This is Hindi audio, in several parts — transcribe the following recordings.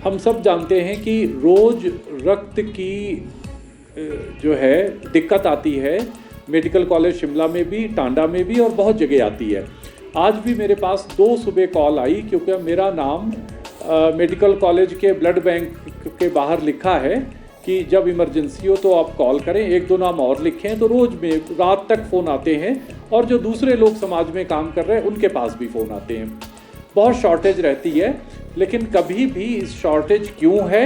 हम सब जानते हैं कि रोज़ रक्त की जो है दिक्कत आती है, मेडिकल कॉलेज शिमला में भी, टांडा में भी और बहुत जगह आती है। आज भी मेरे पास 2 सुबह कॉल आई क्योंकि मेरा नाम मेडिकल कॉलेज के ब्लड बैंक के बाहर लिखा है कि जब इमरजेंसी हो तो आप कॉल करें। 1-2 नाम और लिखे हैं, तो रोज़ में रात तक फ़ोन आते हैं और जो दूसरे लोग समाज में काम कर रहे हैं उनके पास भी फ़ोन आते हैं। बहुत शॉर्टेज रहती है, लेकिन कभी भी इस शॉर्टेज क्यों है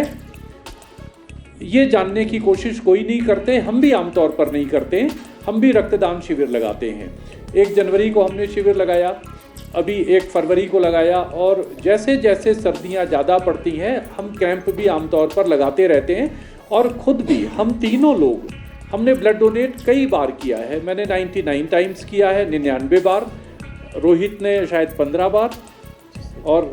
ये जानने की कोशिश कोई नहीं करते। हम भी आमतौर पर नहीं करते। हम भी रक्तदान शिविर लगाते हैं। 1 जनवरी को हमने शिविर लगाया, अभी 1 फरवरी को लगाया, और जैसे जैसे सर्दियां ज़्यादा पड़ती हैं हम कैंप भी आमतौर पर लगाते रहते हैं। और ख़ुद भी हम तीनों लोग हमने ब्लड डोनेट कई बार किया है। मैंने 99 टाइम्स किया है, 99 बार, रोहित ने शायद 15 बार और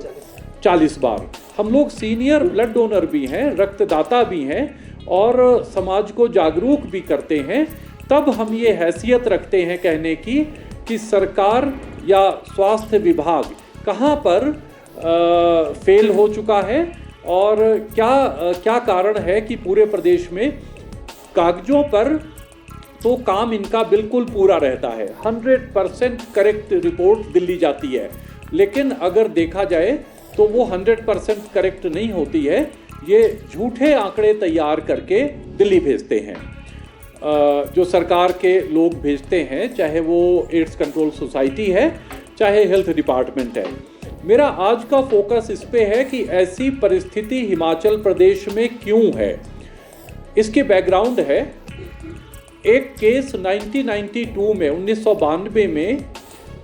40 बार। हम लोग सीनियर ब्लड डोनर भी हैं, रक्तदाता भी हैं और समाज को जागरूक भी करते हैं। तब हम ये हैसियत रखते हैं कहने की कि सरकार या स्वास्थ्य विभाग कहाँ पर फेल हो चुका है और क्या कारण है कि पूरे प्रदेश में कागजों पर तो काम इनका बिल्कुल पूरा रहता है, 100% करेक्ट रिपोर्ट दिल्ली जाती है, लेकिन अगर देखा जाए तो वो 100% करेक्ट नहीं होती है। ये झूठे आंकड़े तैयार करके दिल्ली भेजते हैं, जो सरकार के लोग भेजते हैं, चाहे वो एड्स कंट्रोल सोसाइटी है चाहे हेल्थ डिपार्टमेंट है। मेरा आज का फोकस इस पे है कि ऐसी परिस्थिति हिमाचल प्रदेश में क्यों है। इसके बैकग्राउंड है एक केस 1992 में 1992 में,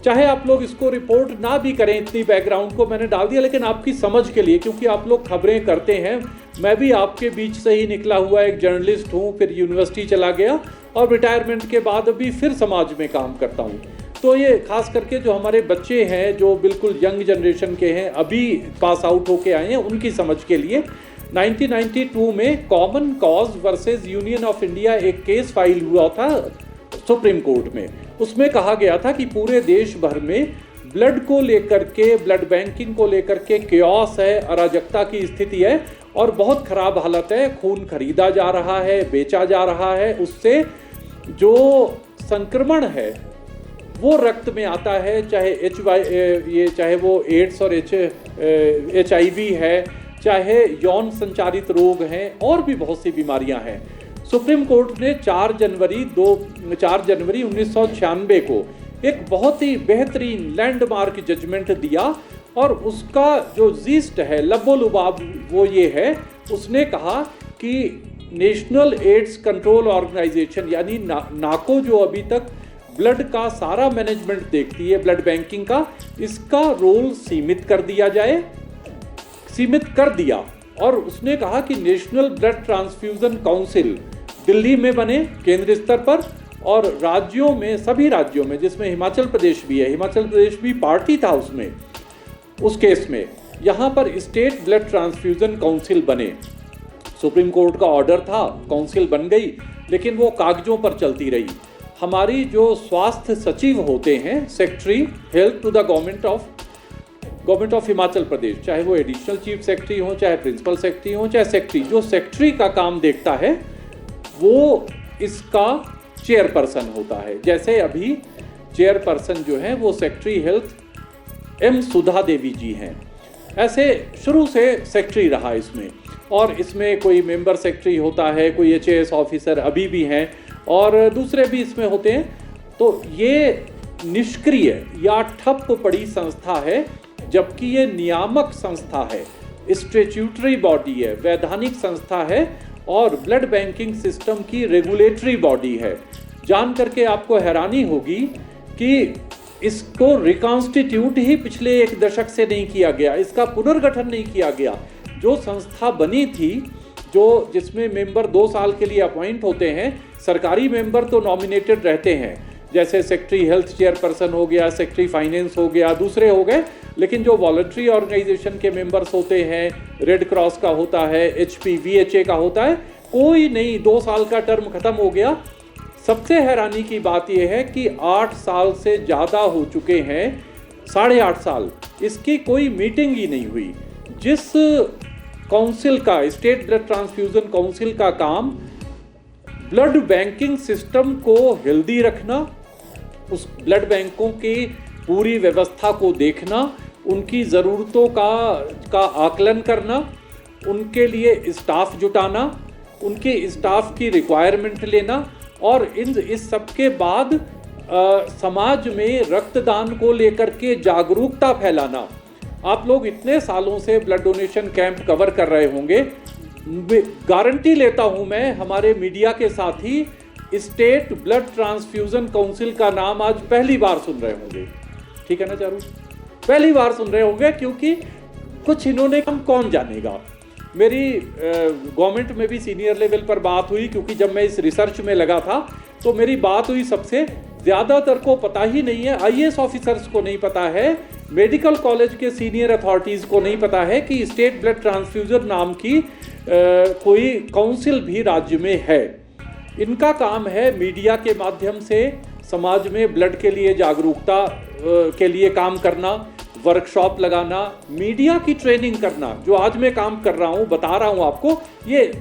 चाहे आप लोग इसको रिपोर्ट ना भी करें, इतनी बैकग्राउंड को मैंने डाल दिया, लेकिन आपकी समझ के लिए, क्योंकि आप लोग खबरें करते हैं। मैं भी आपके बीच से ही निकला हुआ एक जर्नलिस्ट हूँ, फिर यूनिवर्सिटी चला गया और रिटायरमेंट के बाद अभी फिर समाज में काम करता हूँ। तो ये खास करके जो हमारे बच्चे हैं, जो बिल्कुल यंग जनरेशन के हैं, अभी पास आउट होके आए हैं, उनकी समझ के लिए 1992 में common cause versus union of India एक केस फाइल हुआ था सुप्रीम कोर्ट में। उसमें कहा गया था कि पूरे देश भर में ब्लड को लेकर के, ब्लड बैंकिंग को लेकर के केओस है, अराजकता की स्थिति है और बहुत खराब हालत है। खून खरीदा जा रहा है, बेचा जा रहा है, उससे जो संक्रमण है वो रक्त में आता है, चाहे वो एड्स और HIV है, चाहे यौन संचारित रोग हैं और भी बहुत सी बीमारियां हैं। सुप्रीम कोर्ट ने 4 जनवरी 1996 को एक बहुत ही बेहतरीन लैंडमार्क जजमेंट दिया और उसका जो जीस्ट है, लबो-लुबाब, वो ये है, उसने कहा कि नेशनल एड्स कंट्रोल ऑर्गेनाइजेशन यानी नाको, जो अभी तक ब्लड का सारा मैनेजमेंट देखती है, ब्लड बैंकिंग का, इसका रोल सीमित कर दिया जाए, सीमित कर दिया। और उसने कहा कि national blood transfusion council Delhi में बने केंद्र स्तर पर, और राज्यों में, सभी राज्यों में, जिसमें हिमाचल प्रदेश भी है, हिमाचल प्रदेश भी पार्टी था उसमें, उस केस में, यहाँ पर स्टेट ब्लड ट्रांसफ्यूजन काउंसिल बने। सुप्रीम कोर्ट का ऑर्डर था, काउंसिल बन गई, लेकिन वो कागजों पर चलती रही। हमारी जो स्वास्थ्य सचिव होते हैं, secretary health to the government of Himachal Pradesh, चाहे वो एडिशनल चीफ सेक्रेटरी हो, चाहे प्रिंसिपल सेक्रेटरी हो, चाहे सेक्रेटरी, जो सेक्रेटरी का काम देखता है वो इसका चेयरपर्सन होता है। जैसे अभी चेयरपर्सन जो है वो सेक्रेटरी हेल्थ M सुधा देवी जी हैं। ऐसे शुरू से सेक्रेटरी रहा इसमें, और इसमें कोई मेंबर सेक्रेटरी होता है, कोई HAS ऑफिसर अभी भी हैं और दूसरे भी इसमें होते हैं। तो ये निष्क्रिय या ठप पड़ी संस्था है, जबकि ये नियामक संस्था है, स्टैट्यूटरी बॉडी है, वैधानिक संस्था है और ब्लड बैंकिंग सिस्टम की रेगुलेटरी बॉडी है। जान करके आपको हैरानी होगी कि इसको रिकॉन्स्टिट्यूट ही पिछले 1 दशक से नहीं किया गया, इसका पुनर्गठन नहीं किया गया। जो संस्था बनी थी, जिसमें मेंबर 2 साल के लिए अपॉइंट होते हैं, सरकारी मेंबर तो नॉमिनेटेड रहते हैं, जैसे सेक्रेटरी हेल्थ चेयरपर्सन हो गया, सेक्रेटरी फाइनेंस हो गया, दूसरे हो गए, लेकिन जो वॉलंटरी ऑर्गेनाइजेशन के मेंबर्स होते हैं, रेड क्रॉस का होता है, HP VHA का होता है, कोई नहीं। 2 साल का टर्म खत्म हो गया। सबसे हैरानी की बात यह है कि 8 साल से ज़्यादा हो चुके हैं, 8.5 साल, इसकी कोई मीटिंग ही नहीं हुई। जिस काउंसिल का, स्टेट ब्लड ट्रांसफ्यूजन काउंसिल का काम ब्लड बैंकिंग सिस्टम को हेल्दी रखना, उस ब्लड बैंकों की पूरी व्यवस्था को देखना, उनकी ज़रूरतों का आकलन करना, उनके लिए स्टाफ जुटाना, उनके स्टाफ की रिक्वायरमेंट लेना और इस सब के बाद समाज में रक्तदान को लेकर के जागरूकता फैलाना। आप लोग इतने सालों से ब्लड डोनेशन कैंप कवर कर रहे होंगे, गारंटी लेता हूं मैं हमारे मीडिया के साथी स्टेट ब्लड ट्रांसफ्यूजन काउंसिल का नाम आज पहली बार सुन रहे होंगे। ठीक है ना चारू? पहली बार सुन रहे होंगे, क्योंकि कुछ इन्होंने हम कौन जानेगा। मेरी गवर्नमेंट में भी सीनियर लेवल पर बात हुई, क्योंकि जब मैं इस रिसर्च में लगा था तो मेरी बात हुई सबसे, ज़्यादातर को पता ही नहीं है, आईएएस ऑफिसर्स को नहीं पता है, मेडिकल कॉलेज के सीनियर अथॉरिटीज़ को नहीं पता है कि स्टेट ब्लड ट्रांसफ्यूजन नाम की कोई काउंसिल भी राज्य में है। इनका काम है मीडिया के माध्यम से समाज में ब्लड के लिए जागरूकता के लिए काम करना, वर्कशॉप लगाना, मीडिया की ट्रेनिंग करना। जो आज मैं काम कर रहा हूँ, बता रहा हूँ आपको, ये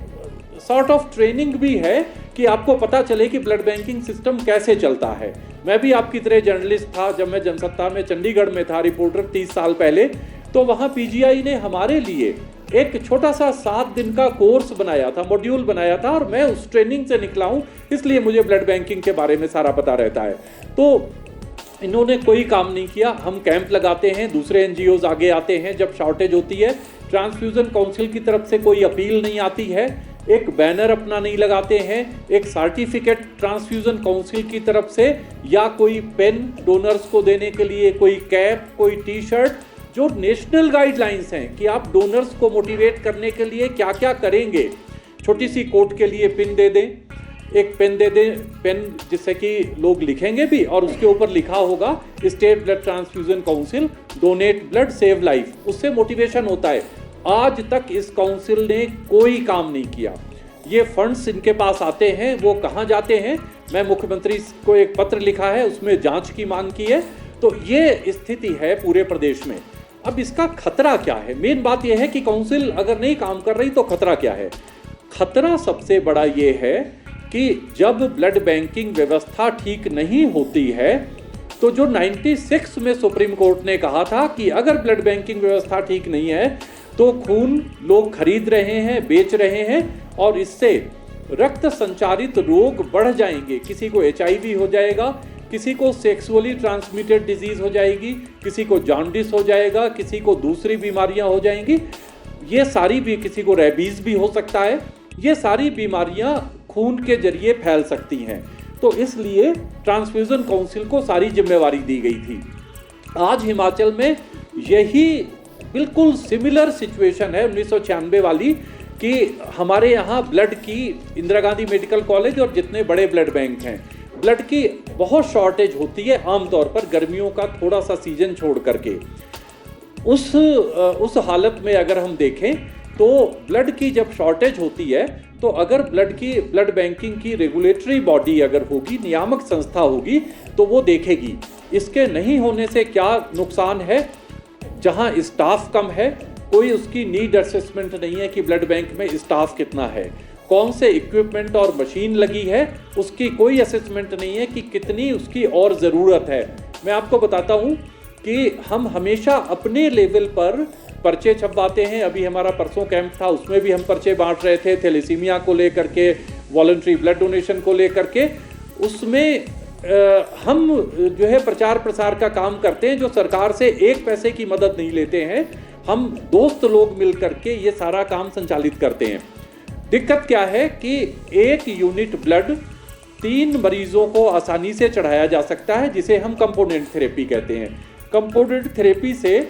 सॉर्ट ऑफ ट्रेनिंग भी है कि आपको पता चले कि ब्लड बैंकिंग सिस्टम कैसे चलता है। मैं भी आपकी तरह जर्नलिस्ट था। जब मैं जनसत्ता में चंडीगढ़ में था रिपोर्टर 30 साल पहले, तो वहाँ पीजीआई ने हमारे लिए एक छोटा सा 7 दिन का कोर्स बनाया था, मॉड्यूल बनाया था, और मैं उस ट्रेनिंग से निकला हूँ, इसलिए मुझे ब्लड बैंकिंग के बारे में सारा पता रहता है। तो इन्होंने कोई काम नहीं किया। हम कैंप लगाते हैं, दूसरे एनजीओज आगे आते हैं जब शॉर्टेज होती है। ट्रांसफ्यूजन काउंसिल की तरफ से कोई अपील नहीं आती है, एक बैनर अपना नहीं लगाते हैं, एक सर्टिफिकेट ट्रांसफ्यूजन काउंसिल की तरफ से या कोई पेन डोनर्स को देने के लिए, कोई कैप, कोई टी शर्ट, जो नेशनल गाइडलाइंस हैं कि आप डोनर्स को मोटिवेट करने के लिए क्या क्या करेंगे। छोटी सी कोट के लिए पिन दे दें, एक पेन दे दें, पेन जिससे कि लोग लिखेंगे भी और उसके ऊपर लिखा होगा state blood transfusion council, donate blood save life, उससे मोटिवेशन होता है। आज तक इस काउंसिल ने कोई काम नहीं किया। ये फंड्स इनके पास आते हैं, वो कहाँ जाते हैं? मैं मुख्यमंत्री को एक पत्र लिखा है, उसमें जांच की मांग की है। तो ये स्थिति है पूरे प्रदेश में। अब इसका खतरा क्या है? मेन बात यह है कि काउंसिल अगर नहीं काम कर रही तो खतरा क्या है? खतरा सबसे बड़ा ये है कि जब ब्लड बैंकिंग व्यवस्था ठीक नहीं होती है, तो जो 96 में सुप्रीम कोर्ट ने कहा था कि अगर ब्लड बैंकिंग व्यवस्था ठीक नहीं है तो खून लोग खरीद रहे हैं, बेच रहे हैं, और इससे रक्त संचारित रोग बढ़ जाएंगे। किसी को एचआईवी हो जाएगा, किसी को सेक्सुअली ट्रांसमिटेड डिजीज हो जाएगी, किसी को जॉन्डिस हो जाएगा, किसी को दूसरी बीमारियां हो जाएंगी। ये सारी भी, किसी को रेबीज भी हो सकता है। ये सारी बीमारियां खून के जरिए फैल सकती हैं। तो इसलिए ट्रांसफ्यूजन काउंसिल को सारी जिम्मेवारी दी गई थी। आज हिमाचल में यही बिल्कुल सिमिलर सिचुएशन है 1996 वाली, कि हमारे यहाँ ब्लड की, इंदिरा गांधी मेडिकल कॉलेज और जितने बड़े ब्लड बैंक हैं, ब्लड की बहुत शॉर्टेज होती है आमतौर पर गर्मियों का थोड़ा सा सीजन छोड़ करके। उस हालत में अगर हम देखें तो ब्लड की जब शॉर्टेज होती है, तो अगर ब्लड बैंकिंग की रेगुलेटरी बॉडी अगर होगी, नियामक संस्था होगी, तो वो देखेगी इसके नहीं होने से क्या नुकसान है। जहां स्टाफ कम है, कोई उसकी नीड असेसमेंट नहीं है कि ब्लड बैंक में स्टाफ कितना है, कौन से इक्विपमेंट और मशीन लगी है, उसकी कोई असेसमेंट नहीं है कि कितनी उसकी और ज़रूरत है। मैं आपको बताता हूं कि हम हमेशा अपने लेवल पर पर्चे छपवाते हैं। अभी हमारा परसों कैंप था, उसमें भी हम पर्चे बांट रहे थे, थैलेसीमिया को लेकर के, वॉलंटरी ब्लड डोनेशन को लेकर के। उसमें हम जो है प्रचार प्रसार का काम करते हैं, जो सरकार से 1 पैसे की मदद नहीं लेते हैं। हम दोस्त लोग मिल करके ये सारा काम संचालित करते हैं। दिक्कत क्या है कि 1 यूनिट ब्लड 3 मरीजों को आसानी से चढ़ाया जा सकता है, जिसे हम कंपोनेंट थेरेपी कहते हैं। कंपोनेंट थेरेपी से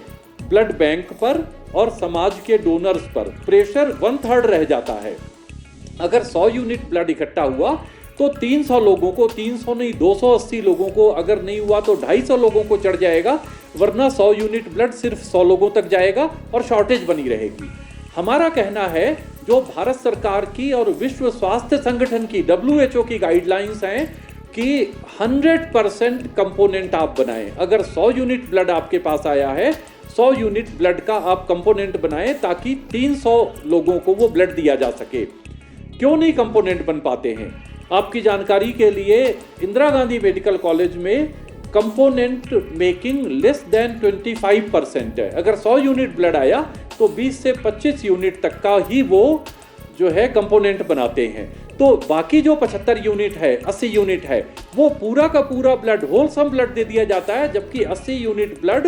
ब्लड बैंक पर और समाज के डोनर्स पर प्रेशर 1/3 रह जाता है। अगर 100 यूनिट ब्लड इकट्ठा हुआ तो 300 लोगों को, 300 नहीं 280 लोगों को, अगर नहीं हुआ तो 250 लोगों को चढ़ जाएगा, वरना 100 यूनिट ब्लड सिर्फ 100 लोगों तक जाएगा और शॉर्टेज बनी रहेगी। हमारा कहना है जो भारत सरकार की और विश्व स्वास्थ्य संगठन की WHO की गाइडलाइंस हैं कि 100% कंपोनेंट आप बनाएं। अगर 100 यूनिट ब्लड आपके पास आया है, 100 यूनिट ब्लड का आप कंपोनेंट बनाएं ताकि 300 लोगों को वो ब्लड दिया जा सके। क्यों नहीं कंपोनेंट बन पाते हैं? आपकी जानकारी के लिए इंदिरा गांधी मेडिकल कॉलेज में कंपोनेंट मेकिंग लेस देन 25% है। अगर 100 यूनिट ब्लड आया तो 20 से 25 यूनिट तक का ही वो जो है कंपोनेंट बनाते हैं। तो बाकी जो 75 यूनिट है, 80 यूनिट है, वो पूरा का पूरा ब्लड, होलसम ब्लड दे दिया जाता है, जबकि 80 यूनिट ब्लड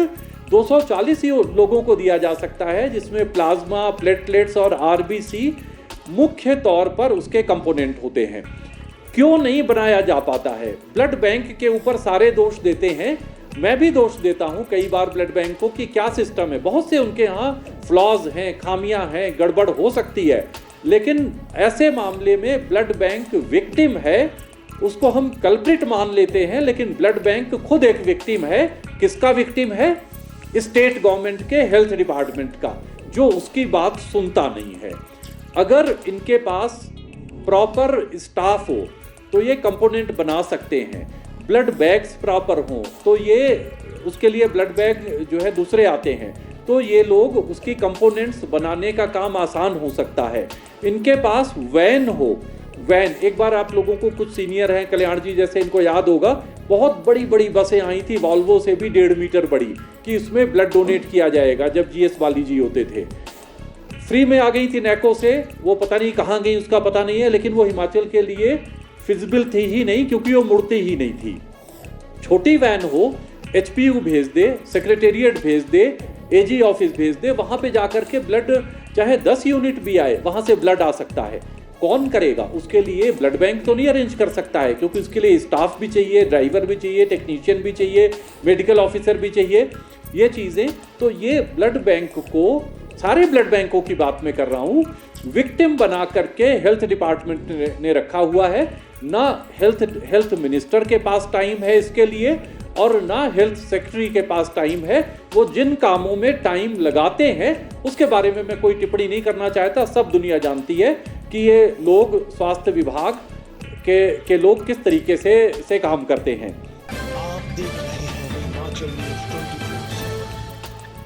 240 लोगों को दिया जा सकता है, जिसमें प्लाज्मा, प्लेटलेट्स और आरबीसी मुख्य तौर पर उसके कंपोनेंट होते हैं। क्यों नहीं बनाया जा पाता है? ब्लड बैंक के ऊपर सारे दोष देते हैं, मैं भी दोष देता हूं कई बार ब्लड बैंक को कि क्या सिस्टम है। बहुत से उनके यहाँ फ्लॉज हैं, खामियां हैं, गड़बड़ हो सकती है, लेकिन ऐसे मामले में ब्लड बैंक विक्टिम है, उसको हम कल्प्रिट मान लेते हैं, लेकिन ब्लड बैंक खुद एक विक्टिम है। किसका विक्टिम है? स्टेट गवर्नमेंट के हेल्थ डिपार्टमेंट का, जो उसकी बात सुनता नहीं है। अगर इनके पास प्रॉपर स्टाफ हो तो ये कंपोनेंट बना सकते हैं, ब्लड बैग्स प्रॉपर हों तो ये उसके लिए ब्लड बैग जो है दूसरे आते हैं, तो ये लोग उसकी कंपोनेंट्स बनाने का काम आसान हो सकता है। इनके पास वैन हो, वैन, एक बार आप लोगों को कुछ सीनियर हैं, कल्याण जी जैसे, इनको याद होगा, बहुत बड़ी बड़ी बसें आई थी, वॉल्वो से भी 1.5 मीटर बड़ी, कि उसमें ब्लड डोनेट किया जाएगा, जब जीएस वाली जी होते थे। फ्री में आ गई थी नैको से, वो पता नहीं कहाँ गई उसका पता नहीं है, लेकिन वो हिमाचल के लिए फिजिबल थी ही नहीं, क्योंकि वो मुड़ती ही नहीं थी। छोटी वैन हो, एचपीयू भेज दे, सेक्रेटेरिएट भेज दे, एजी ऑफिस भेज दे, वहाँ पे जाकर के ब्लड चाहे 10 यूनिट भी आए, वहाँ से ब्लड आ सकता है। कौन करेगा? उसके लिए ब्लड बैंक तो नहीं अरेंज कर सकता है, क्योंकि उसके लिए स्टाफ भी चाहिए, ड्राइवर भी चाहिए, टेक्नीशियन भी चाहिए, मेडिकल ऑफिसर भी चाहिए, ये चीज़ें। तो ये ब्लड बैंक को, सारे ब्लड बैंकों की बात मैं कर रहा हूँ, विक्टिम बना करके हेल्थ डिपार्टमेंट ने रखा हुआ है। ना हेल्थ मिनिस्टर के पास टाइम है इसके लिए, और ना हेल्थ सेक्रेटरी के पास टाइम है। वो जिन कामों में टाइम लगाते हैं उसके बारे में मैं कोई टिप्पणी नहीं करना चाहता। सब दुनिया जानती है कि ये लोग, स्वास्थ्य विभाग के लोग किस तरीके से काम करते हैं। आप देख